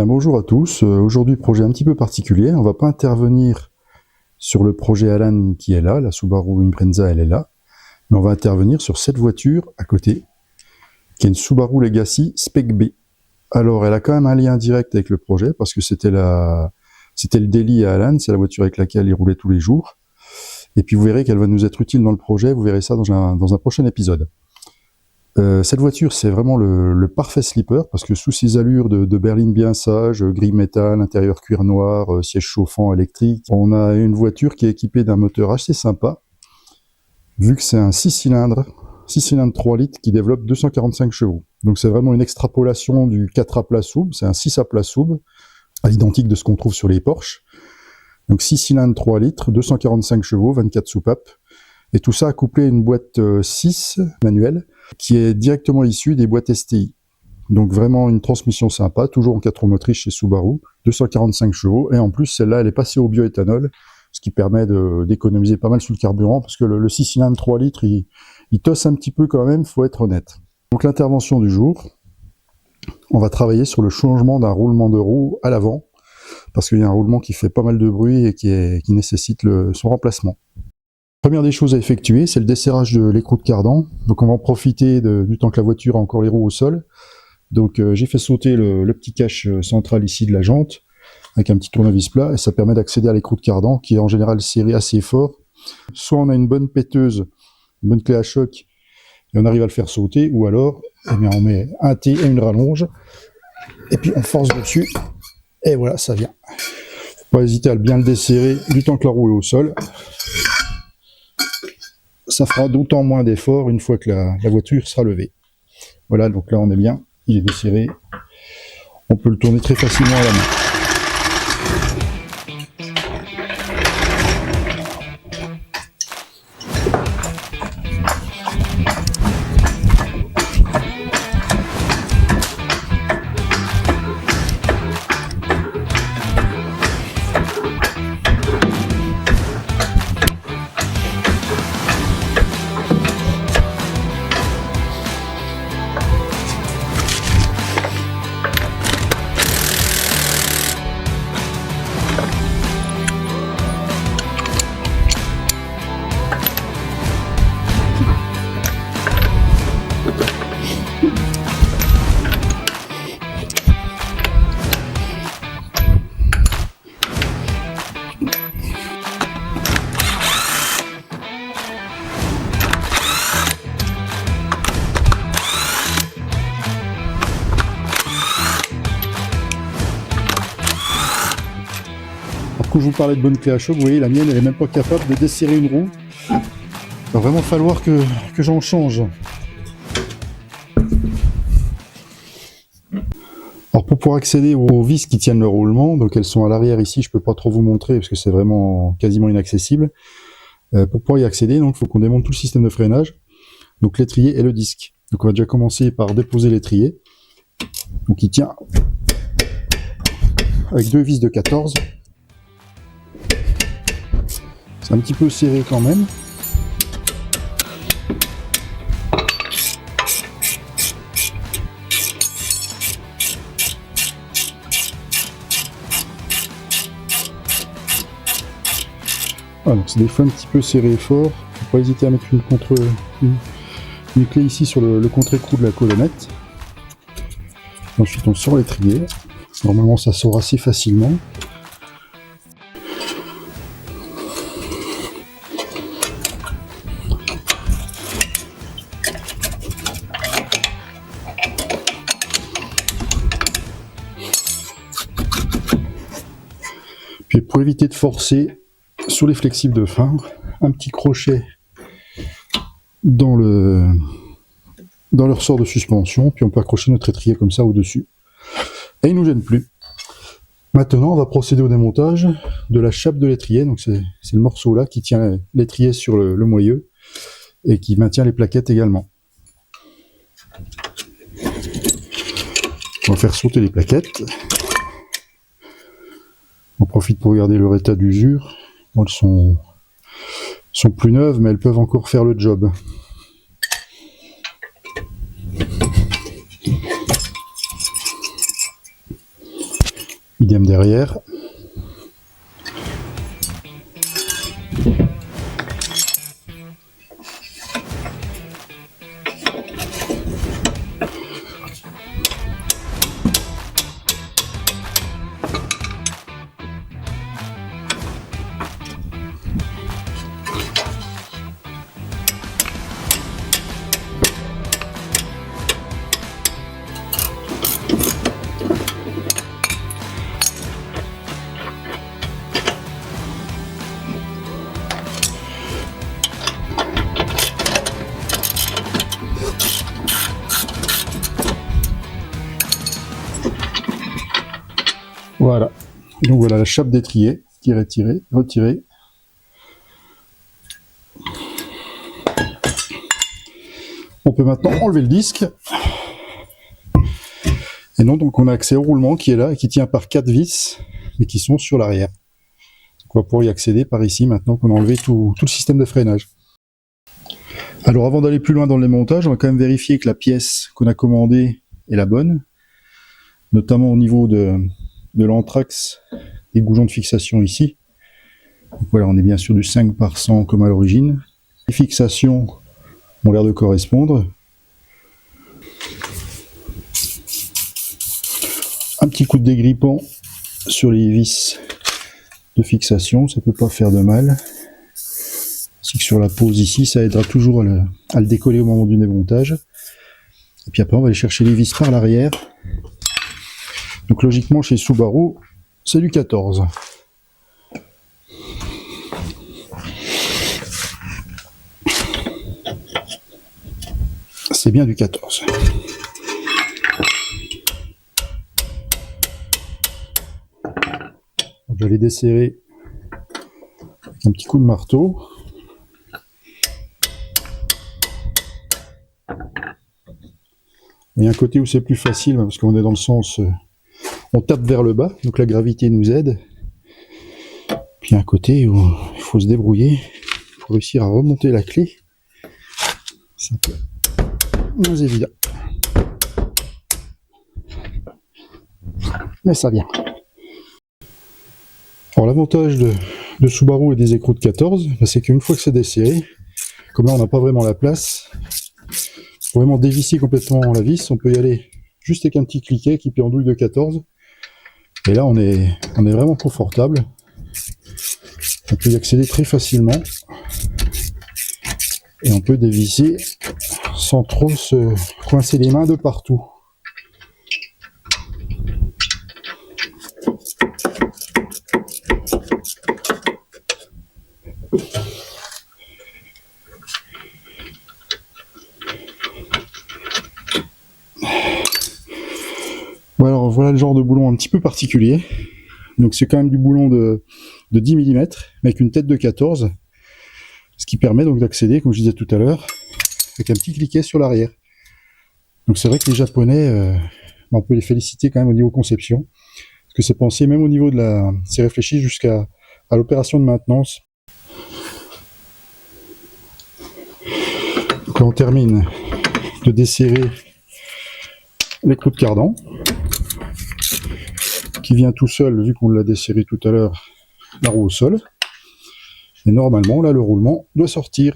bien, bonjour à tous. Aujourd'hui, projet un petit peu particulier. On va pas intervenir sur le projet Alan qui est là, la Subaru Impreza, elle est là. Mais on va intervenir sur cette voiture à côté, qui est une Subaru Legacy Spec B. Alors, elle a quand même un lien direct avec le projet, parce que c'était le daily à Alan, c'est la voiture avec laquelle il roulait tous les jours. Et puis vous verrez qu'elle va nous être utile dans le projet, vous verrez ça dans un prochain épisode. Cette voiture, c'est vraiment le parfait sleeper, parce que sous ses allures de berline bien sage, gris métal, intérieur cuir noir, siège chauffant électrique, on a une voiture qui est équipée d'un moteur assez sympa, vu que c'est un 6 cylindres 3 litres qui développe 245 chevaux. Donc c'est vraiment une extrapolation du 4 à plat sub, c'est un 6 à plat sub, à l'identique de ce qu'on trouve sur les Porsche. Donc 6 cylindres 3 litres, 245 chevaux, 24 soupapes, et tout ça couplé à une boîte 6 manuelle, qui est directement issue des boîtes STI. Donc vraiment une transmission sympa, toujours en 4 roues motrices chez Subaru, 245 chevaux, et en plus celle-là elle est passée au bioéthanol, ce qui permet d'économiser pas mal sur le carburant, parce que le 6 cylindres 3 litres, il tosse un petit peu quand même, faut être honnête. Donc l'intervention du jour, on va travailler sur le changement d'un roulement de roue à l'avant, parce qu'il y a un roulement qui fait pas mal de bruit et qui nécessite son remplacement. Première des choses à effectuer, c'est le desserrage de l'écrou de cardan. Donc on va en profiter du temps que la voiture a encore les roues au sol. Donc j'ai fait sauter le petit cache central ici de la jante, avec un petit tournevis plat, et ça permet d'accéder à l'écrou de cardan, qui est en général serré assez fort. Soit on a une bonne péteuse, une bonne clé à choc, et on arrive à le faire sauter, ou alors eh bien, on met un T et une rallonge, et puis on force dessus, et voilà, ça vient. Faut pas hésiter à bien le desserrer du temps que la roue est au sol. Ça fera d'autant moins d'efforts une fois que la voiture sera levée. Voilà, donc là on est bien, il est desserré. On peut le tourner très facilement à la main. Quand je vous parlais de bonne clé à choc, vous voyez, la mienne, elle est même pas capable de desserrer une roue. Il va vraiment falloir que j'en change. Alors pour pouvoir accéder aux vis qui tiennent le roulement, donc elles sont à l'arrière ici, je peux pas trop vous montrer parce que c'est vraiment quasiment inaccessible. Pour pouvoir y accéder, donc il faut qu'on démonte tout le système de freinage, donc l'étrier et le disque. Donc on va déjà commencer par déposer l'étrier. Donc il tient avec deux vis de 14. C'est un petit peu serré quand même. Voilà, donc c'est des fois un petit peu serré et fort. Faut pas hésiter à mettre une clé ici sur le contre-écrou de la colonnette. Ensuite on sort l'étrier. Normalement ça sort assez facilement. Puis pour éviter de forcer sur les flexibles de frein, un petit crochet dans le ressort de suspension, puis on peut accrocher notre étrier comme ça au-dessus. Et il ne nous gêne plus. Maintenant, on va procéder au démontage de la chape de l'étrier. Donc c'est le morceau là qui tient l'étrier sur le moyeu et qui maintient les plaquettes également. On va faire sauter les plaquettes. On profite pour regarder leur état d'usure. Elles sont plus neuves, mais elles peuvent encore faire le job. Idem derrière. Voilà. Donc voilà la chape d'étrier qui est retirée. On peut maintenant enlever le disque. Et non, donc on a accès au roulement qui est là et qui tient par 4 vis, mais qui sont sur l'arrière. On va pouvoir y accéder par ici maintenant qu'on a enlevé tout le système de freinage. Alors avant d'aller plus loin dans le montage, on va quand même vérifier que la pièce qu'on a commandée est la bonne, notamment au niveau de l'anthrax des goujons de fixation ici. Donc voilà, on est bien sûr du 5 par 100 comme à l'origine. Les fixations ont l'air de correspondre. Un petit coup de dégrippant sur les vis de fixation, ça peut pas faire de mal. Ainsi que sur la pose ici, ça aidera toujours à le décoller au moment du démontage. Et puis après, on va aller chercher les vis par l'arrière. Donc logiquement, chez Subaru, c'est du 14. C'est bien du 14. Je vais les desserrer avec un petit coup de marteau. Il y a un côté où c'est plus facile parce qu'on est dans le sens, on tape vers le bas, donc la gravité nous aide. Puis il y a un côté où il faut se débrouiller pour réussir à remonter la clé. C'est un peu moins évident. Mais ça vient. Alors l'avantage de Subaru et des écrous de 14, c'est qu'une fois que c'est desserré, comme là on n'a pas vraiment la place, pour vraiment dévisser complètement la vis, on peut y aller juste avec un petit cliquet qui pendouille de 14. Et là on est vraiment confortable. On peut y accéder très facilement. Et on peut dévisser sans trop se coincer les mains de partout. Bon alors voilà le genre de boulon un petit peu particulier. Donc c'est quand même du boulon de 10 mm avec une tête de 14. Ce qui permet donc d'accéder, comme je disais tout à l'heure, avec un petit cliquet sur l'arrière. Donc c'est vrai que les Japonais, on peut les féliciter quand même au niveau conception. Parce que c'est pensé même au niveau de la... c'est réfléchi jusqu'à l'opération de maintenance. Donc là on termine de desserrer l'écrou de cardan, qui vient tout seul, vu qu'on l'a desserré tout à l'heure, la roue au sol. Et normalement, là, le roulement doit sortir.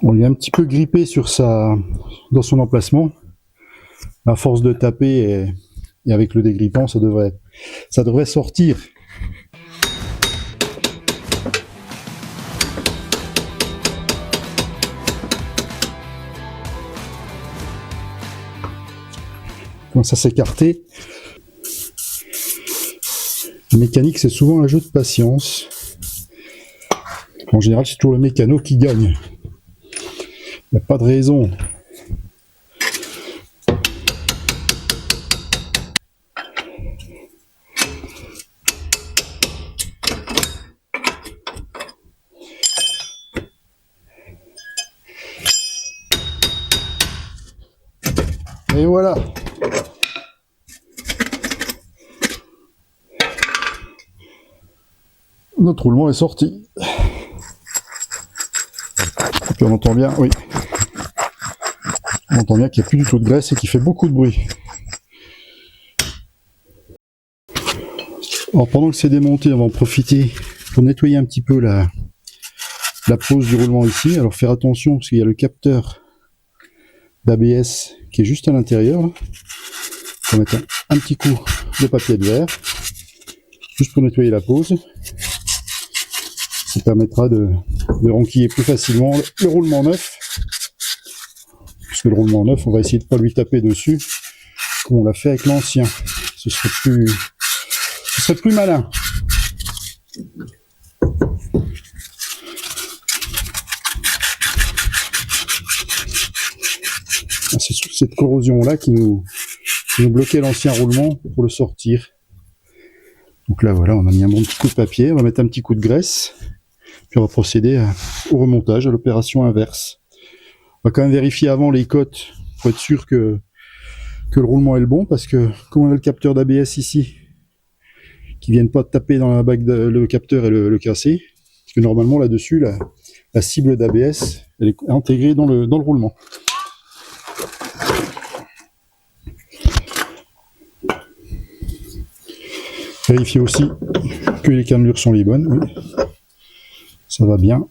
On lui a un petit peu grippé dans son emplacement. À force de taper et avec le dégrippant, ça devrait sortir. Commence à s'écarter. La mécanique, c'est souvent un jeu de patience. En général, c'est toujours le mécano qui gagne. Il n'y a pas de raison. Et voilà. Notre roulement est sorti. Et puis on entend bien, oui. On entend bien qu'il n'y a plus du tout de graisse et qu'il fait beaucoup de bruit. Alors pendant que c'est démonté, on va en profiter pour nettoyer un petit peu la pose du roulement ici. Alors faire attention parce qu'il y a le capteur d'ABS qui est juste à l'intérieur. On va mettre un petit coup de papier de verre, juste pour nettoyer la pose. Ça permettra de renquiller plus facilement le roulement neuf. Parce que le roulement neuf, on va essayer de ne pas lui taper dessus comme on l'a fait avec l'ancien. Ce serait plus malin. C'est cette corrosion-là qui nous bloquait l'ancien roulement pour le sortir. Donc là, voilà, on a mis un bon petit coup de papier. On va mettre un petit coup de graisse. Puis on va procéder au remontage, à l'opération inverse. On va quand même vérifier avant les cotes pour être sûr que le roulement est le bon, parce que comme on a le capteur d'ABS ici, qui ne vienne pas taper dans la bague le capteur et le casser, parce que normalement là-dessus, la cible d'ABS, elle est intégrée dans le roulement. Vérifier aussi que les cannelures sont les bonnes. Oui. Ça va bien.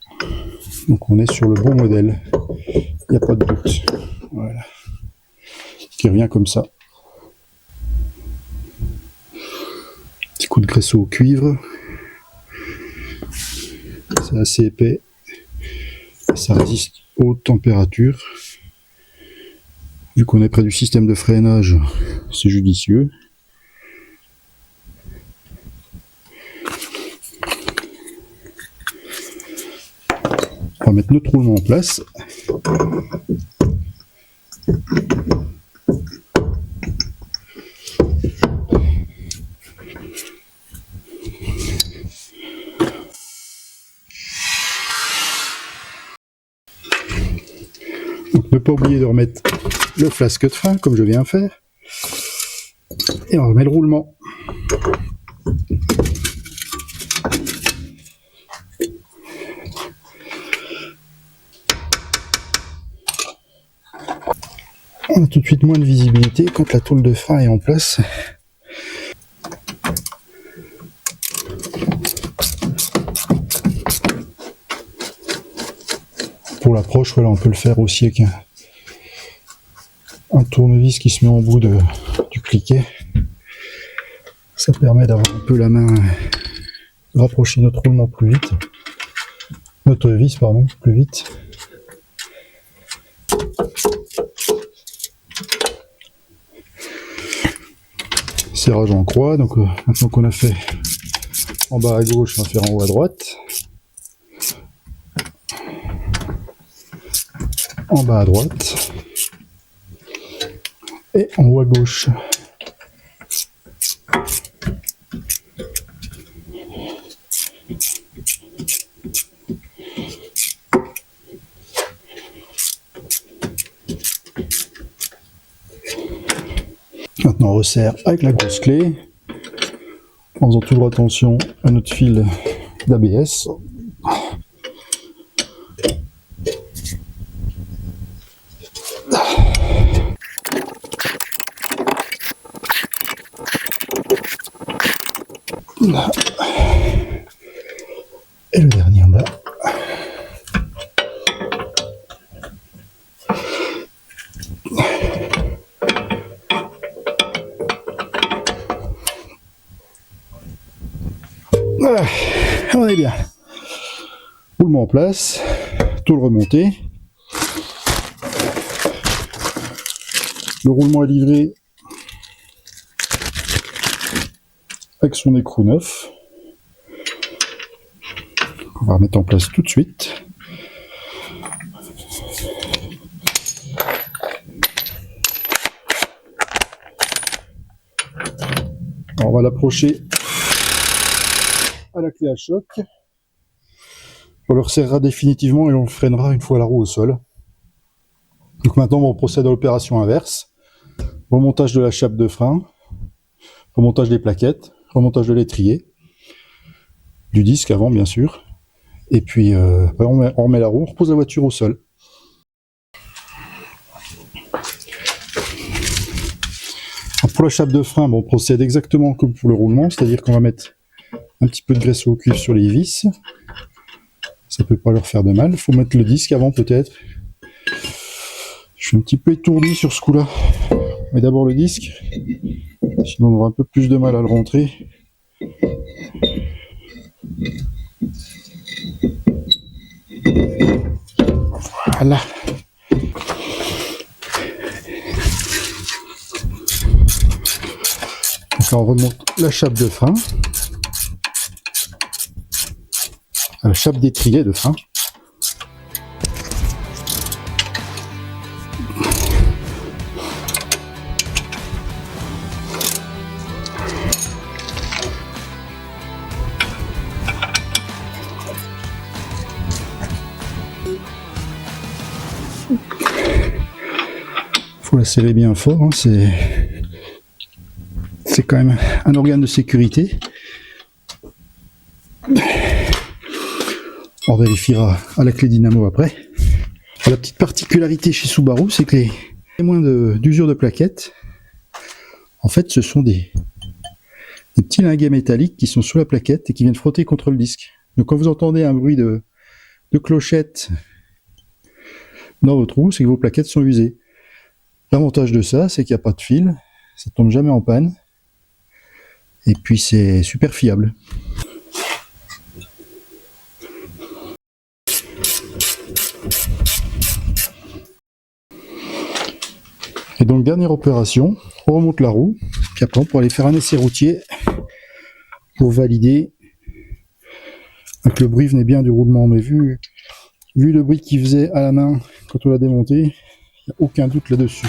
Donc on est sur le bon modèle. Il n'y a pas de doute. Voilà. Qui revient comme ça. Petit coup de graisseau au cuivre. C'est assez épais. Ça résiste aux températures. Vu qu'on est près du système de freinage, c'est judicieux. On va mettre notre roulement en place. Donc, ne pas oublier de remettre le flasque de frein comme je viens de faire. Et on remet le roulement. On a tout de suite moins de visibilité quand la tôle de frein est en place. Pour l'approche, voilà, on peut le faire aussi avec un tournevis qui se met en bout du cliquet. Ça permet d'avoir un peu la main, de rapprocher notre roulement plus vite. Notre vis, pardon, plus vite. Serrage en croix, donc maintenant qu'on a fait en bas à gauche, on va faire en haut à droite. En bas à droite. Et en haut à gauche. Maintenant on resserre avec la grosse clé, en faisant toujours attention à notre fil d'ABS. Et le dernier en bas. Voilà, on est bien. Roulement en place, tôle remontée. Le roulement est livré avec son écrou neuf. On va remettre en place tout de suite. Alors on va l'approcher à la clé à choc. On le resserrera définitivement et on le freinera une fois la roue au sol. Donc maintenant on procède à l'opération inverse. Remontage de la chape de frein, remontage des plaquettes, remontage de l'étrier. du disque avant, bien sûr. Et puis, on remet la roue, on repose la voiture au sol. Alors pour la chape de frein, bon, on procède exactement comme pour le roulement, c'est-à-dire qu'on va mettre un petit peu de graisse au cuivre sur les vis. Ça peut pas leur faire de mal. Il faut mettre le disque avant peut-être. Je suis un petit peu étourdi sur ce coup-là. Mais d'abord le disque, sinon on aura un peu plus de mal à le rentrer. Voilà. Donc là on remonte la chape de frein. La chape d'étrier de frein. Faut la serrer bien fort, hein, c'est quand même un organe de sécurité. On vérifiera à la clé dynamo après. La petite particularité chez Subaru, c'est que les moins d'usure de plaquettes, en fait, ce sont des petits linguets métalliques qui sont sous la plaquette et qui viennent frotter contre le disque. Donc quand vous entendez un bruit de clochette dans votre roue, c'est que vos plaquettes sont usées. L'avantage de ça, c'est qu'il n'y a pas de fil, ça tombe jamais en panne, et puis c'est super fiable. Et donc dernière opération, on remonte la roue, puis après on pourra aller faire un essai routier pour valider que le bruit venait bien du roulement. Mais vu le bruit qu'il faisait à la main quand on l'a démonté, il n'y a aucun doute là-dessus.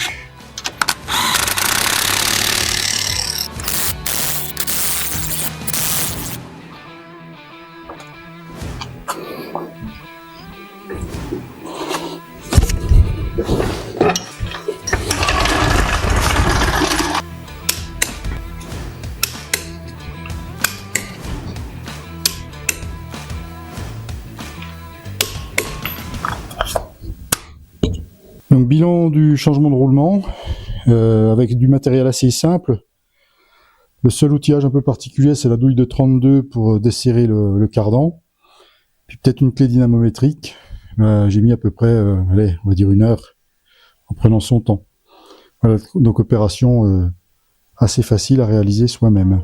Donc bilan du changement de roulement, avec du matériel assez simple. Le seul outillage un peu particulier, c'est la douille de 32 pour desserrer le cardan. Puis peut-être une clé dynamométrique. J'ai mis à peu près, allez, on va dire 1 heure, en prenant son temps. Voilà, donc opération assez facile à réaliser soi-même.